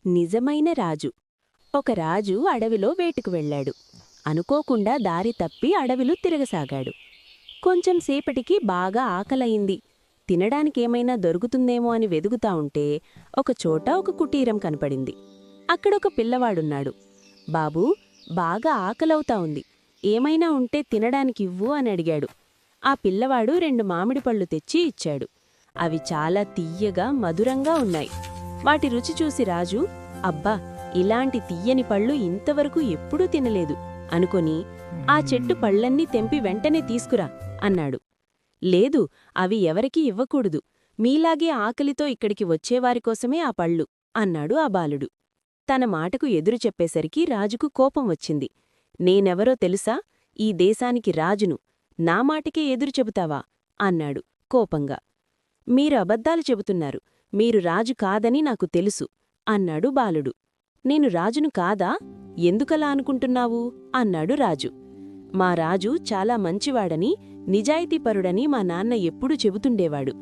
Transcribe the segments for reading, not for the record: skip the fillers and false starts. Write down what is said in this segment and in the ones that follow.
నిజమైన రాజు. ఒక రాజు అడవిలో వేటకు వెళ్ళాడు. అనుకోకుండా దారి తప్పి అడవిలో తిరగసాగాడు. కొంచెం సేపటికి బాగా ఆకలయింది. తినడానికేమైనా దొరుకుతుందేమో అని వెదుగుతా ఉంటే ఒకచోట ఒక కుటీరం కనపడింది. అక్కడొక పిల్లవాడున్నాడు. బాబూ, బాగా ఆకలవుతా ఉంది. ఏమైనా ఉంటే తినడానికివ్వు అని అడిగాడు. ఆ పిల్లవాడు 2 మామిడి పళ్ళు తెచ్చి ఇచ్చాడు. అవి చాలా తియ్యగా మధురంగా ఉన్నాయి. వాటి రుచి చూసి రాజు, అబ్బా, ఇలాంటి తియ్యని పళ్ళు ఇంతవరకు ఎప్పుడూ తినలేదు అనుకొని, ఆ చెట్టు పళ్ళన్నీ తెంపి వెంటనే తీసుకురా అన్నాడు. లేదు, అవి ఎవరికీ ఇవ్వకూడదు. మీలాగే ఆకలితో ఇక్కడికి వచ్చేవారికోసమే ఆ పళ్ళు అన్నాడు ఆ బాలుడు. తన మాటకు ఎదురు చెప్పేసరికి రాజుకు కోపం వచ్చింది. నేనెవరో తెలుసా? ఈ దేశానికి రాజును. నా మాటకే ఎదురు చెబుతావా అన్నాడు కోపంగా. మీరు అబద్ధాలు చెబుతున్నారు. మీరు రాజు కాదని నాకు తెలుసు అన్నాడు బాలుడు. నేను రాజును కాదా? ఎందుకలా అనుకుంటున్నావు అన్నాడు రాజు. మా రాజు చాలా మంచివాడని, నిజాయితీపరుడని మా నాన్న ఎప్పుడూ చెబుతుండేవాడు.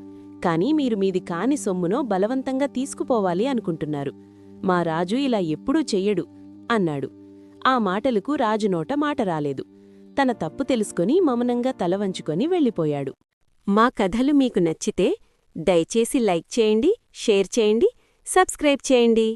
కాని మీరు మీది కాని సొమ్మునో బలవంతంగా తీసుకుపోవాలి అనుకుంటున్నారు. మా రాజు ఇలా ఎప్పుడూ చెయ్యడు అన్నాడు. ఆ మాటలకు రాజు నోట మాట రాలేదు. తన తప్పు తెలుసుకొని మౌనంగా తలవంచుకొని వెళ్ళిపోయాడు. మా కథలు మీకు నచ్చితే దయచేసి లైక్ చేయండి, షేర్ చేయండి, సబ్స్క్రైబ్ చేయండి.